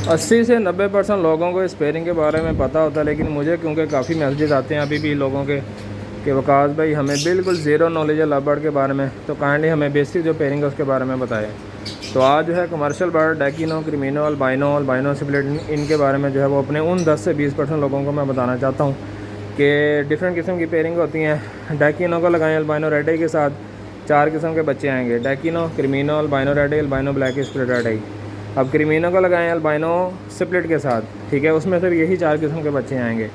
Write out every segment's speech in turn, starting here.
80 से 90% लोगों को इस पेयरिंग के बारे में पता होता है, लेकिन मुझे क्योंकि काफ़ी मैसेजेस आते हैं अभी भी लोगों के कि वकास भाई हमें बिल्कुल ज़ीरो नॉलेज है लव बर्ड के बारे में, तो काइंडली हमें बेसिक जो पेयरिंग है उसके बारे में बताएं। तो आज जो है कमर्शियल बर्ड डैकिनो, क्रिमिनो, अल्बाइनो सिपलेट, इनके बारे में जो है वो अपने उन 10 से 20% लोगों को मैं बताना चाहता हूँ कि डिफरेंट किस्म की पेयरिंग होती हैं। डैकिनो को लगाएं अल्बाइनो रेड आई के साथ, 4 किस्म के बच्चे आएंगे। डैकिनो, क्रिमिनो, अल्बाइनो रेड आई, अल्बाइनो ब्लैक स्प्लिट रेड आई। अब क्रिमिनो को लगाएं अल्बाइनो सिपलेट के साथ, ठीक है, उसमें से यही 4 किस्म के बच्चे आएंगे।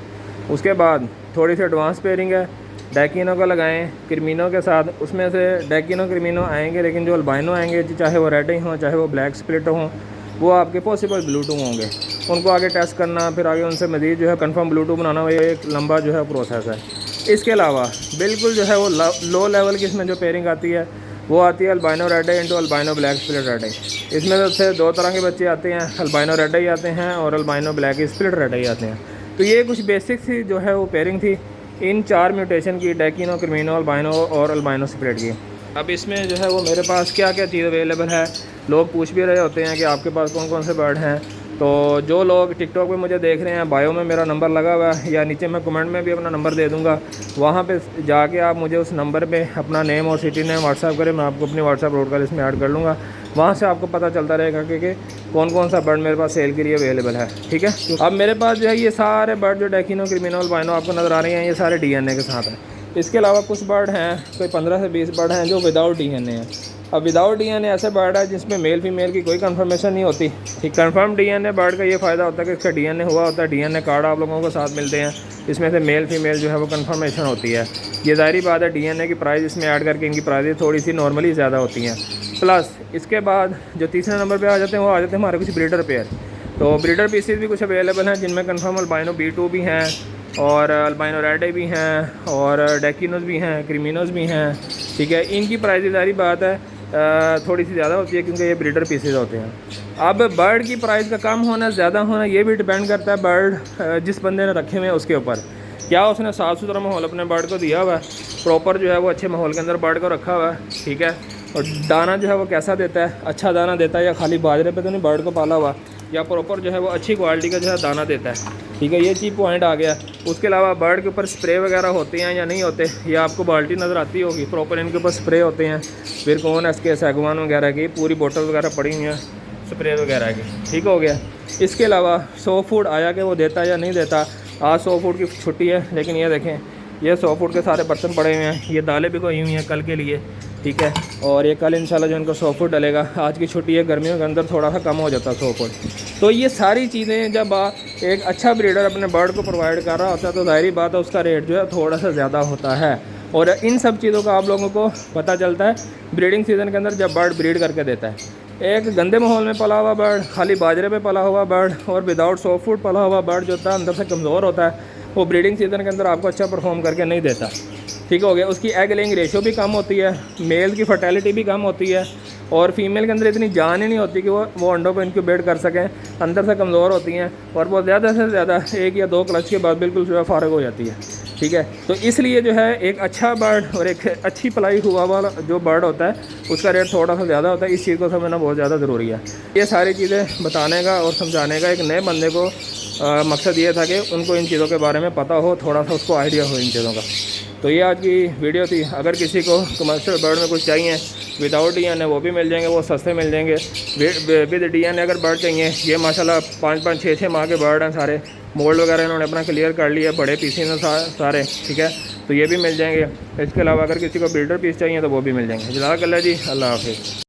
उसके बाद थोड़ी सी एडवांस पेयरिंग है, डैकिनो को लगाएं क्रिमिनो के साथ, उसमें से डैकिनो क्रिमिनो आएंगे, लेकिन जो अल्बाइनो आएंगे चाहे वो रेड ही हों चाहे वो ब्लैक स्प्लिट हों, वो आपके पॉसिबल ब्लूटू होंगे। उनको आगे टेस्ट करना, फिर आगे उनसे मज़ीद जो है कंफर्म ब्लूटू बनाना, वो एक लंबा जो है प्रोसेस है। इसके अलावा बिल्कुल जो है वो लो लेवल की इसमें जो पेयरिंग आती है वो आती है albino red eye into albino black split red eye. इसमें से 2 तरह के बच्चे आते हैं, अल्बाइनो रेड आई आते हैं और अल्बाइनो ब्लैक स्प्लिट रेड आई आते हैं। तो ये कुछ बेसिक सी जो है वो पेयरिंग थी इन 4 म्यूटेशन की, डैकिनो, क्रिमिनो, अल्बाइनो और अल्बाइनो स्प्लिट की। अब इसमें जो है वो मेरे पास क्या क्या चीज़ अवेलेबल है, लोग पूछ भी रहे होते हैं कि आपके पास कौन कौन से बर्ड हैं। तो जो लोग टिकटॉक पे मुझे देख रहे हैं, बायो में मेरा नंबर लगा हुआ है या नीचे मैं कमेंट में भी अपना नंबर दे दूँगा, वहाँ पे जाके आप मुझे उस नंबर पे अपना नेम और सिटी नेम व्हाट्सअप करें, मैं आपको अपनी व्हाट्सअप ब्रॉडकास्ट में ऐड कर लूँगा। वहाँ से आपको पता चलता रहेगा कि कौन कौन सा बर्ड मेरे पास सेल के लिए अवेलेबल है, ठीक है। अब मेरे पास जो है ये सारे बर्ड जो डैकिनो, क्रिमिनो, अल्बाइनो आपको नज़र आ रहे हैं, ये सारे डीएनए के साथ हैं। इसके अलावा कुछ बर्ड हैं, कोई 15 से 20 बर्ड हैं जो विदाउट डीएनए हैं। अब विदाउट डीएनए ऐसे बर्ड है जिसमें मेल फीमेल की कोई कंफर्मेशन नहीं होती, ठीक। कंफर्म डीएनए बर्ड का ये फ़ायदा होता है कि इसका डीएनए हुआ होता है, डीएनए कार्ड आप लोगों को साथ मिलते हैं, इसमें से मेल फीमेल जो है वो कंफर्मेशन होती है। ये ज़ाहिर बात है डीएनए की प्राइस इसमें ऐड करके इनकी प्राइस थोड़ी सी नॉर्मली ज़्यादा होती हैं। प्लस इसके बाद जो तीसरे नंबर पर आ जाते हैं वो आ जाते हैं हमारे कुछ ब्रीडर पेयर। तो ब्रीडर पीसीज भी कुछ अवेलेबल हैं जिनमें कंफर्म अल्बाइनो B2 भी हैं और अल्बाइनो रेड आई भी हैं और डैकिनोज भी हैं, क्रिमिनोज भी हैं, ठीक है। इनकी प्राइस ज़ाहिर बात है थोड़ी सी ज़्यादा होती है क्योंकि ये ब्रीडर पीसेज होते हैं। अब बर्ड की प्राइस का कम होना ज़्यादा होना ये भी डिपेंड करता है बर्ड जिस बंदे ने रखे हुए हैं उसके ऊपर, क्या उसने साफ़ सुथरा माहौल अपने बर्ड को दिया हुआ है, प्रॉपर जो है वो अच्छे माहौल के अंदर बर्ड को रखा हुआ है, ठीक है। और दाना जो है वो कैसा देता है, अच्छा दाना देता है या खाली बाजरे पे तो नहीं बर्ड को पाला हुआ, या प्रॉपर जो है वो अच्छी क्वालिटी का जो है दाना देता है, ठीक है। ये चीज़ पॉइंट आ गया। उसके अलावा बर्ड के ऊपर स्प्रे वगैरह होते हैं या नहीं होते, ये आपको बाल्टी नज़र आती होगी, प्रॉपर इनके ऊपर स्प्रे होते हैं। फिर कौन SK सैगवान वगैरह की पूरी बोतल वगैरह पड़ी हुई हैं स्प्रे वगैरह की, ठीक हो गया। इसके अलावा 100 फूड आया कि वो देता या नहीं देता, आज 100 फूड की छुट्टी है, लेकिन ये देखें ये 100 फूड के सारे बर्तन पड़े हुए हैं, ये दालें भी कोई हुई हैं कल के लिए, ठीक है। और ये कल इंशाल्लाह जो इनको 100 फुट डलेगा, आज की छुट्टी है, गर्मियों के अंदर थोड़ा सा कम हो जाता है 100 फुट। तो ये सारी चीज़ें जब एक अच्छा ब्रीडर अपने बर्ड को प्रोवाइड कर रहा होता है तो ज़ाहिर बात है उसका रेट जो है थोड़ा सा ज़्यादा होता है। और इन सब चीज़ों का आप लोगों को पता चलता है ब्रीडिंग सीज़न के अंदर जब बर्ड ब्रीड करके देता है। एक गंदे माहौल में पला हुआ बर्ड, खाली बाजरे पे पला हुआ बर्ड और विदाउट 100 फुट पला हुआ बर्ड जो होता है अंदर से कमज़ोर होता है, वो ब्रीडिंग सीज़न के अंदर आपको अच्छा परफॉर्म करके नहीं देता, ठीक हो गया। उसकी एग लेइंग रेशो भी कम होती है, मेल की फर्टिलिटी भी कम होती है और फीमेल के अंदर इतनी जान ही नहीं होती कि वो अंडों को इनक्यूबेट कर सकें, अंदर से कमज़ोर होती हैं और वो ज़्यादा से ज़्यादा 1 या 2 क्लच के बाद बिल्कुल जो है फारग हो जाती है, ठीक है। तो इसलिए जो है एक अच्छा बर्ड और एक अच्छी पलाई हुआ वाला जो बर्ड होता है उसका रेट थोड़ा सा ज़्यादा होता है। इस चीज़ को समझना बहुत ज़्यादा ज़रूरी है। ये सारी चीज़ें बताने का और समझाने का एक नए बंदे को मकसद ये था कि उनको इन चीज़ों के बारे में पता हो, थोड़ा सा उसको आइडिया हो इन चीज़ों का। तो ये आज की वीडियो थी। अगर किसी को कमर्शियल बर्ड में कुछ चाहिए विदाउट डीएनए वो भी मिल जाएंगे, वो सस्ते मिल जाएंगे। विद डीएनए अगर बर्ड चाहिए, ये माशाल्लाह 5-5, 6-6 माह के बर्ड हैं सारे, मोल्ड वगैरह इन्होंने अपना क्लियर कर लिया, बड़े पीसेस हैं सारे, ठीक है। तो ये भी मिल जाएंगे। इसके अलावा अगर किसी को बिल्डर पीस चाहिए तो वो भी मिल जाएंगे। जज़ाकल्लाह जी, अल्लाह हाफ़िज़।